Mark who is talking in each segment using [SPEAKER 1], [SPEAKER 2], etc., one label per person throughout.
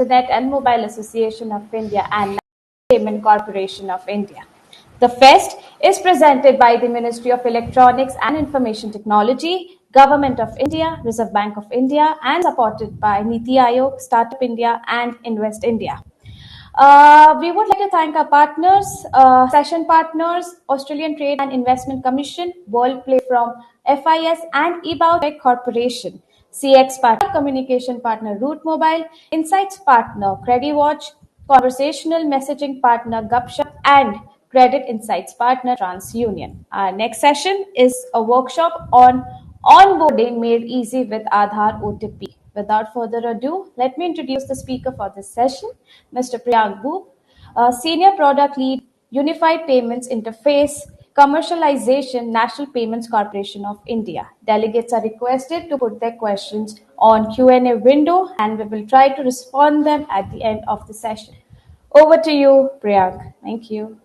[SPEAKER 1] Internet and Mobile Association of India and Payment Corporation of India. The fest is presented by the Ministry of Electronics and Information Technology, Government of India, Reserve Bank of India, and supported by Niti Aayog, Startup India, and Invest India. We would like to thank our partners, session partners, Australian Trade and Investment Commission, World Play from FIS and eBout Corporation, CX partner, communication partner Root Mobile, Insights partner CrediWatch, conversational messaging partner Gupshup, and credit insights partner TransUnion. Our next session is a workshop on onboarding made easy with Aadhaar OTP. Without further ado, let me introduce the speaker for this session, Mr. Priyank Boop, Senior Product Lead, Unified Payments Interface, Commercialization, National Payments Corporation of India. Delegates are requested to put their questions on Q&A window, and we will try to respond them at the end of the session. Over to you, Priyank. Thank you.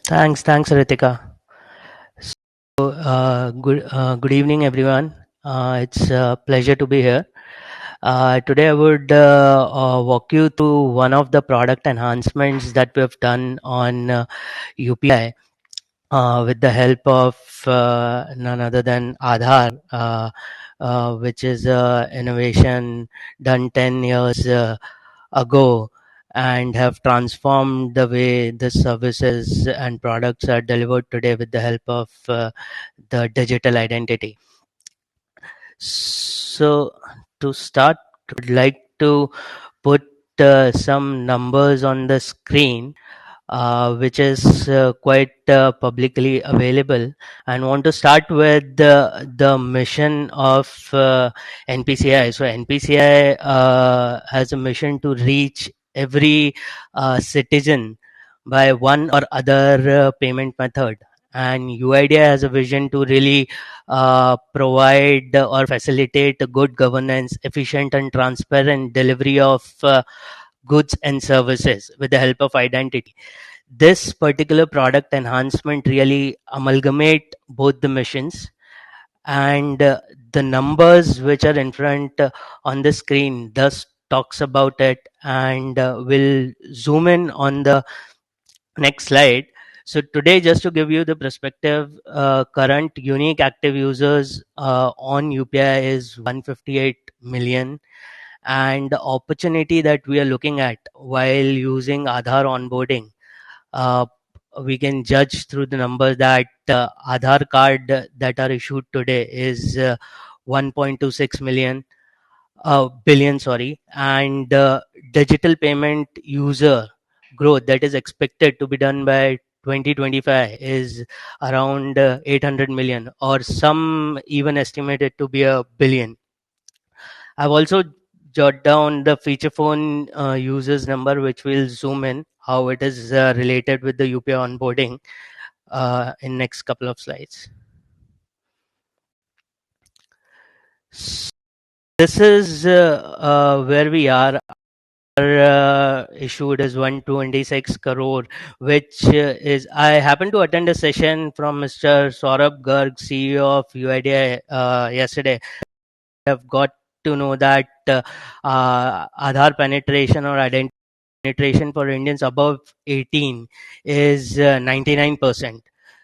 [SPEAKER 2] Thanks, Ritika. So, good evening, everyone. It's a pleasure to be here. Today, I would walk you through one of the product enhancements that we have done on UPI with the help of none other than Aadhaar, which is innovation done 10 years ago and have transformed the way the services and products are delivered today with the help of the digital identity. So to start, I would like to put some numbers on the screen, which is quite publicly available, and want to start with the mission of NPCI. So NPCI has a mission to reach every citizen by one or other payment method, and UIDAI has a vision to really provide or facilitate good governance, efficient and transparent delivery of goods and services with the help of identity. This particular product enhancement really amalgamate both the missions, and the numbers which are in front on the screen thus talks about it, and we'll zoom in on the next slide. So today, just to give you the perspective, current unique active users on UPI is 158 million, and the opportunity that we are looking at while using Aadhaar onboarding, uh, we can judge through the numbers that Aadhaar card that are issued today is 1.26 billion, sorry, and digital payment user growth that is expected to be done by 2025 is around 800 million, or some even estimated to be a billion. I've also jot down the feature phone users number, which will zoom in how it is related with the UPI onboarding in next couple of slides. This is where we are. Issued is 126 crore, which is, I happened to attend a session from Mr. Saurabh Garg, CEO of UIDAI, yesterday. Have got to know that Aadhaar penetration or identity penetration for Indians above 18 is 99%.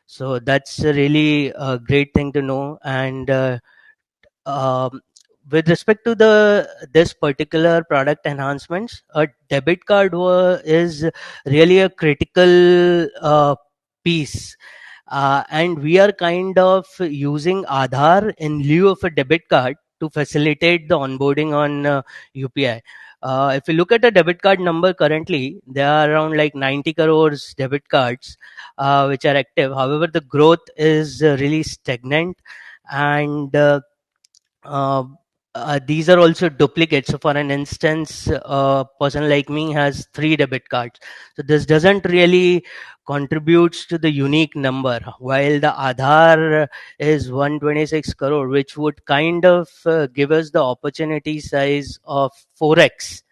[SPEAKER 2] So that's a really great thing to know. And um, with respect to this particular product enhancements, a debit card is really a critical piece, and we are kind of using Aadhaar in lieu of a debit card to facilitate the onboarding on UPI. If you look at the debit card number currently, there are around like 90 crores debit cards which are active. However, the growth is really stagnant, and uh, these are also duplicates. So for an instance, a person like me has 3 debit cards. So this doesn't really contributes to the unique number, while the Aadhaar is 126 crore, which would kind of give us the opportunity size of 4x,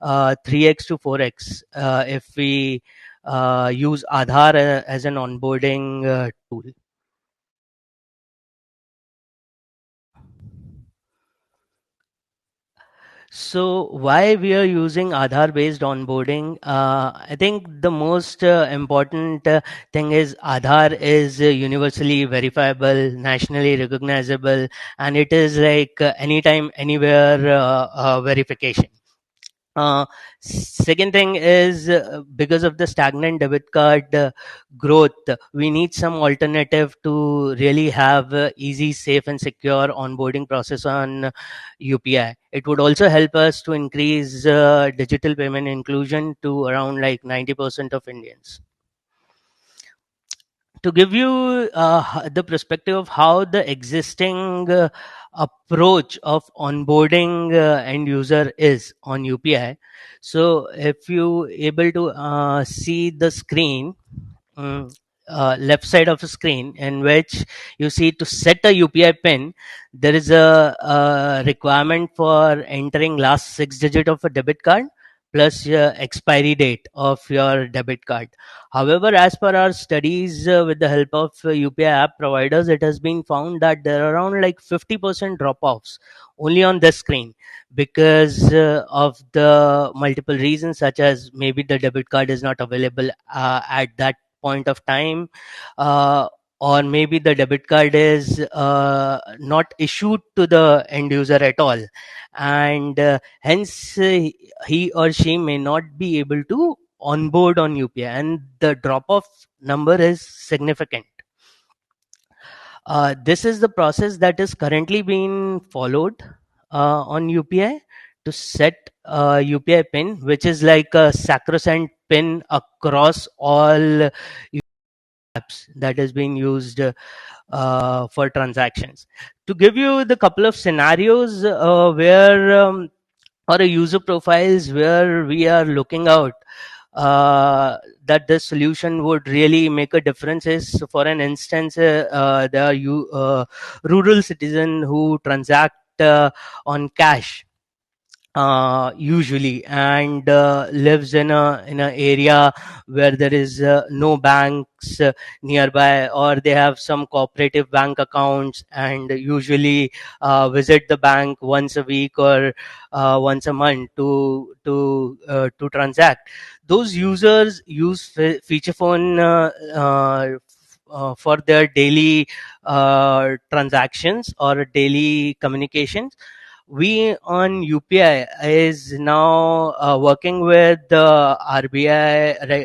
[SPEAKER 2] 3x to 4x, if we use Aadhaar as an onboarding tool. So why we are using Aadhaar based onboarding? I think the most important thing is Aadhaar is universally verifiable, nationally recognizable, and it is like anytime, anywhere verification. Uh, Second thing is because of the stagnant debit card growth, we need some alternative to really have easy, safe, and secure onboarding process on UPI. It would also help us to increase digital payment inclusion to around like 90% of Indians. To give you the perspective of how the existing approach of onboarding end user is on UPI. So if you able to see the screen, mm, left side of the screen, in which you see to set a UPI pin, there is a requirement for entering last 6 digit of a debit card plus expiry date of your debit card. However, as per our studies with the help of UPI app providers, it has been found that there are around like 50% drop offs only on this screen because of the multiple reasons, such as maybe the debit card is not available at that point of time, uh, or maybe the debit card is not issued to the end user at all, and hence he or she may not be able to onboard on UPI, and the drop off number is significant. This is the process that is currently being followed on UPI to set UPI pin, which is like a sacrosanct pin across all apps that is being used for transactions. To give you the couple of scenarios where or a user profiles where we are looking out that this solution would really make a difference is, so for an instance, there are rural citizen who transact on cash usually, and lives in a area where there is no banks nearby, or they have some cooperative bank accounts and usually visit the bank once a week or once a month to transact. Those users use feature phone for their daily transactions or daily communications. We on UPI is now working with the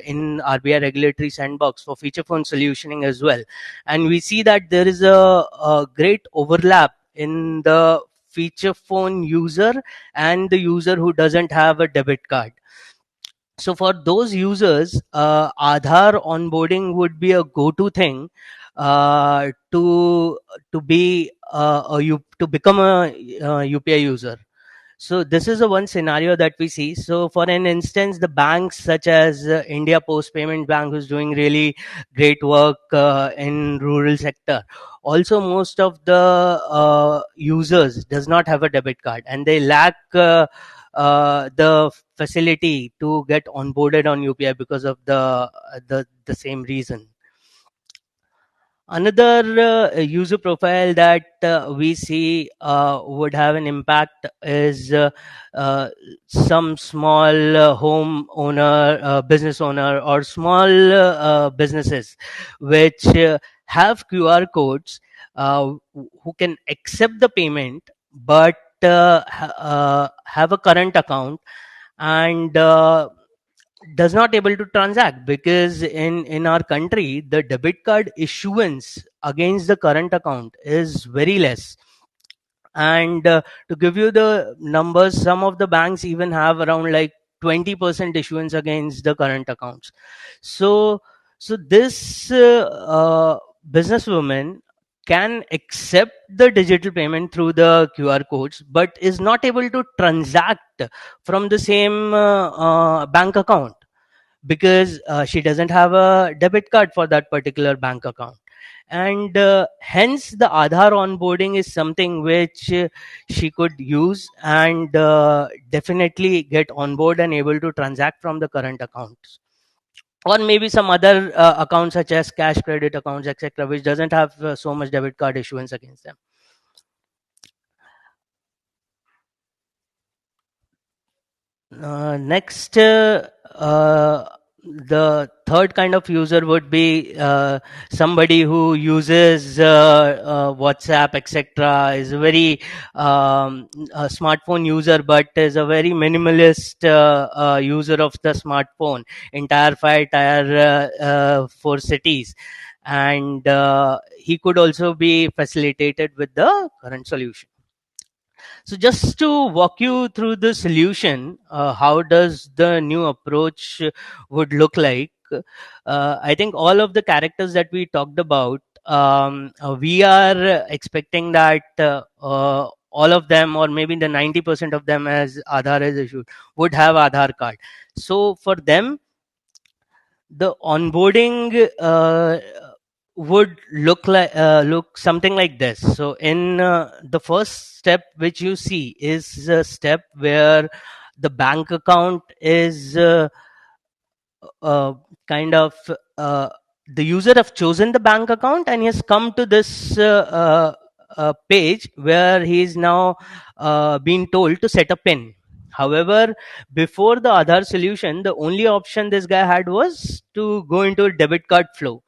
[SPEAKER 2] in RBI regulatory sandbox for feature phone solutioning as well, and we see that there is a great overlap in the feature phone user and the user who doesn't have a debit card. So for those users, Aadhaar onboarding would be a go-to thing to be to become a UPI user. So this is a one scenario that we see. So for an instance, the banks such as India Post Payment Bank, who's doing really great work in rural sector. Also, most of the users does not have a debit card, and they lack the facility to get onboarded on UPI because of the same reason. Another user profile that we see would have an impact is uh, some small home owner, business owner, or small businesses which have QR codes who can accept the payment but have a current account and does not able to transact, because in our country the debit card issuance against the current account is very less. And to give you the numbers, some of the banks even have around like 20% issuance against the current accounts. So this businesswoman can accept the digital payment through the QR codes but is not able to transact from the same bank account, because she doesn't have a debit card for that particular bank account. And hence the Aadhaar onboarding is something which she could use and definitely get on board and able to transact from the current accounts, or maybe some other accounts such as cash credit accounts, etc., which doesn't have so much debit card issuance against them. Next, the third kind of user would be somebody who uses WhatsApp, etc. Is a very a smartphone user, but is a very minimalist user of the smartphone. Entire 5 tier 4 cities, and he could also be facilitated with the current solution. So just to walk you through the solution, how does the new approach would look like? I think all of the characters that we talked about, we are expecting that all of them, or maybe the 90% of them, as Aadhaar is issued, would have Aadhaar card. So for them, the onboarding would look something like this. So in the first step which you see is a step where the bank account is uh, kind of the user have chosen the bank account and he has come to this page where he is now being told to set a pin. However, before the Aadhaar solution, the only option this guy had was to go into a debit card flow.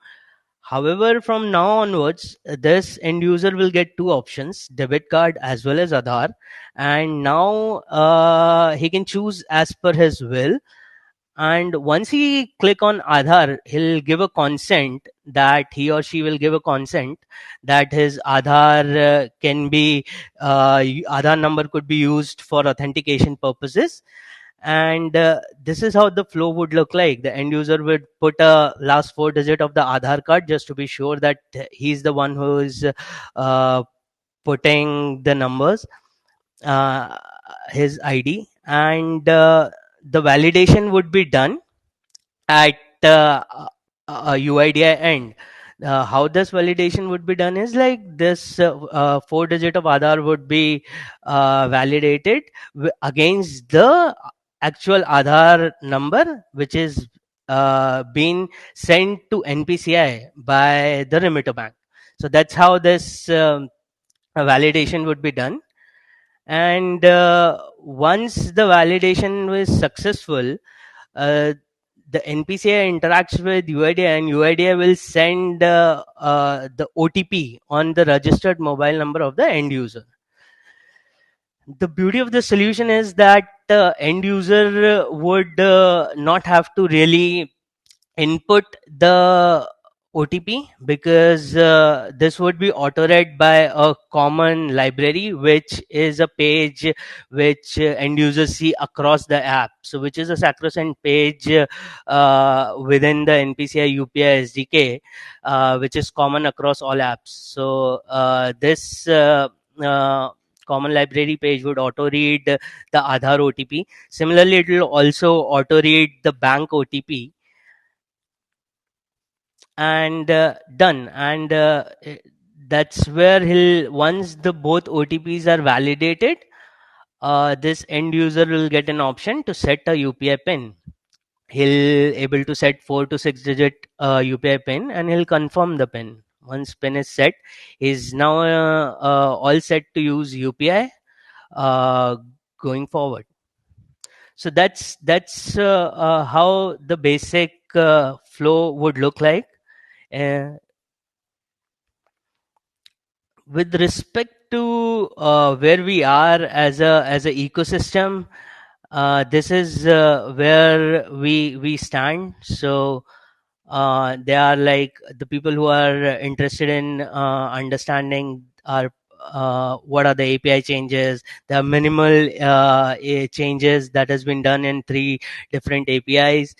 [SPEAKER 2] However, from now onwards, this end user will get two options, debit card as well as Aadhaar. And now he can choose as per his will. And once he click on Aadhaar, he'll give a consent that he or she will give a consent that his Aadhaar can be, Aadhaar number could be used for authentication purposes. And this is how the flow would look like. The end user would put a last 4 digit of the Aadhaar card just to be sure that he's the one who is putting the numbers, uh, his ID, and the validation would be done at UIDI end. How this validation would be done is like this: 4 digit of Aadhaar would be validated against the actual Aadhaar number, which is being sent to NPCI by the remitter bank. So that's how this validation would be done. And once the validation was successful, uh, the NPCI interacts with UIDI, and UIDI will send the OTP on the registered mobile number of the end user. The beauty of the solution is that the end user would not have to really input the OTP, because this would be auto-read by a common library, which is a page which end users see across the app. So, which is a sacrosanct page within the NPCI UPI SDK, which is common across all apps. So, this common library page would auto-read the Aadhaar OTP. Similarly, it will also auto-read the bank OTP, and done. And that's where he'll, once the both OTPs are validated, this end user will get an option to set a UPI pin. He'll able to set 4 to 6 digit UPI pin, and he'll confirm the pin. Once pin is set, is now all set to use UPI going forward. So that's how the basic flow would look like. uh, with respect to where we are as a ecosystem, this is where we stand. So they are like the people who are interested in understanding our what are the API changes. There are minimal changes that has been done in 3 different APIs.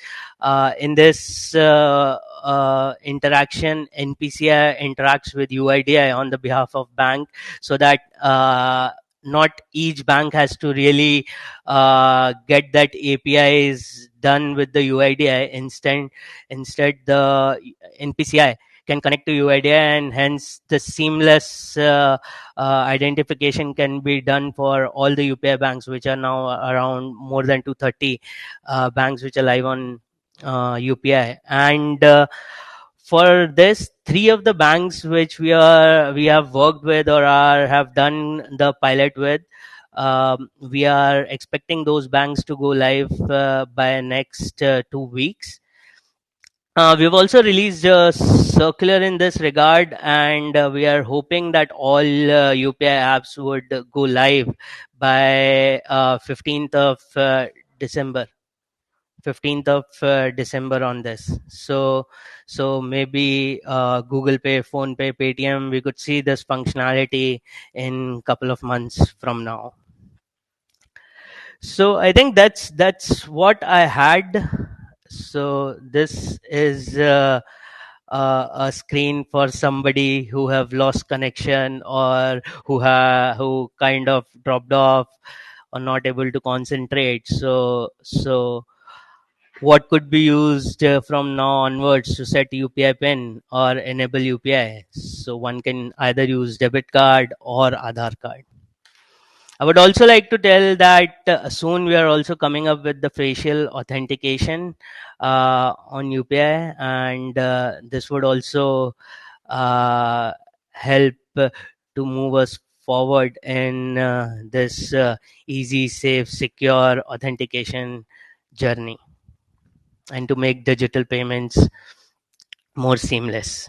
[SPEAKER 2] In this interaction, NPCI interacts with UIDI on the behalf of bank, so that not each bank has to really get that APIs done with the UIDI. Instead, the NPCI can connect to UIDI, and hence the seamless identification can be done for all the UPI banks, which are now around more than 230 banks which are live on UPI. And for this, 3 of the banks which we have worked with or have done the pilot with, We are expecting those banks to go live by next 2 weeks. We've also released a circular in this regard, and we are hoping that all UPI apps would go live by 15th of December. 15th of December on this. So maybe Google Pay, Phone Pay, Paytm, we could see this functionality in couple of months from now. So I think that's what I had. So this is a screen for somebody who have lost connection, or who kind of dropped off or not able to concentrate. So what could be used from now onwards to set UPI pin or enable UPI? So one can either use debit card or Aadhaar card. I would also like to tell that soon we are also coming up with the facial authentication on UPI, and this would also help to move us forward in this easy, safe, secure authentication journey, and to make digital payments more seamless.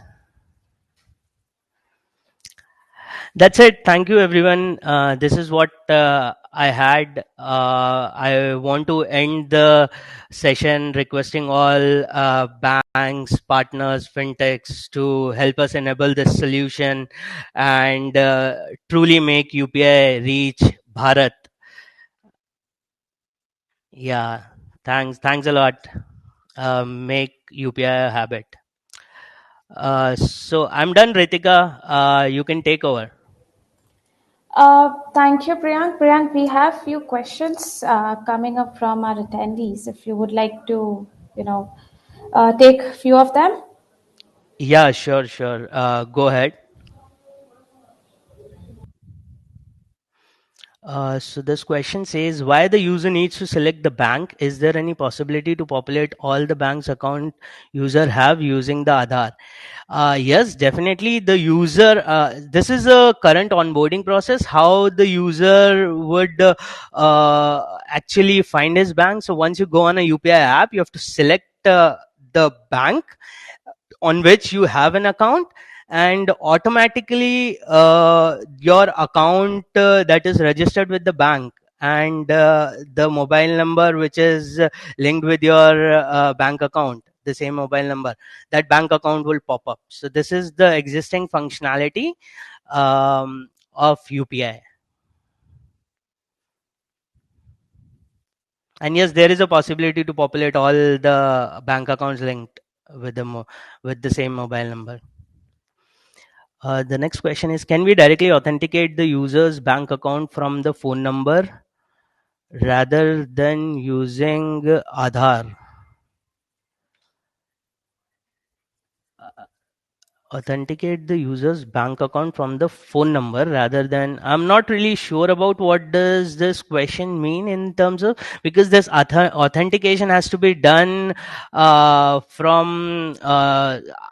[SPEAKER 2] That's it. Thank you, everyone. This is what I had. I want to end the session requesting all banks, partners, fintechs to help us enable this solution and truly make UPI reach Bharat. Yeah, thanks a lot. Make UPI a habit. So I'm done, Ritika. You can take over.
[SPEAKER 1] Thank you, Priyank. Priyank, we have few questions coming up from our attendees. If you would like to, take few of them.
[SPEAKER 2] Yeah, sure. Go ahead. So this question says, why the user needs to select the bank? Is there any possibility to populate all the bank's account user have using the Aadhaar? Yes, definitely. The user, this is a current onboarding process, how the user would actually find his bank. So once you go on a UPI app, you have to select the bank on which you have an account, and automatically your account that is registered with the bank, and the mobile number which is linked with your bank account, the same mobile number, that bank account will pop up. So this is the existing functionality of UPI. And yes, there is a possibility to populate all the bank accounts linked with with the same mobile number. The next question is, can we directly authenticate the user's bank account from the phone number rather than using Aadhaar? Authenticate the user's bank account from the phone number rather than, I'm not really sure about what does this question mean in terms of, because this authentication has to be done from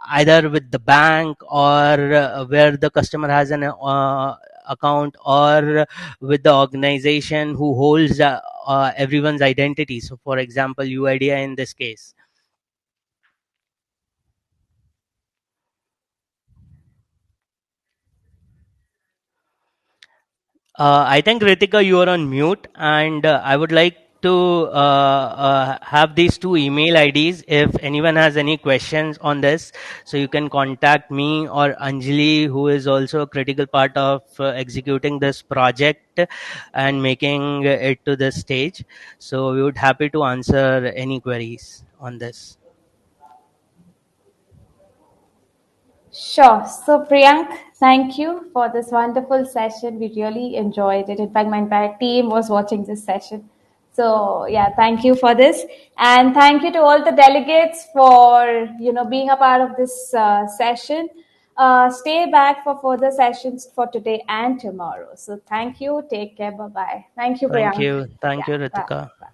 [SPEAKER 2] either with the bank, or where the customer has an account, or with the organization who holds everyone's identity. So for example, UIDI in this case. I think, Ritika, you are on mute, and I would like to have these two email IDs if anyone has any questions on this. So you can contact me or Anjali, who is also a critical part of executing this project and making it to this stage. So we would happy to answer any queries on this.
[SPEAKER 1] Sure. So, Priyank, thank you for this wonderful session. We really enjoyed it. In fact, my entire team was watching this session. So, yeah, thank you for this, and thank you to all the delegates for being a part of this session. Stay back for further sessions for today and tomorrow. So, thank you. Take care. Bye bye. Thank you, Priyank.
[SPEAKER 2] Thank you,
[SPEAKER 1] Yeah. Bye.
[SPEAKER 2] Ritika.
[SPEAKER 1] Bye.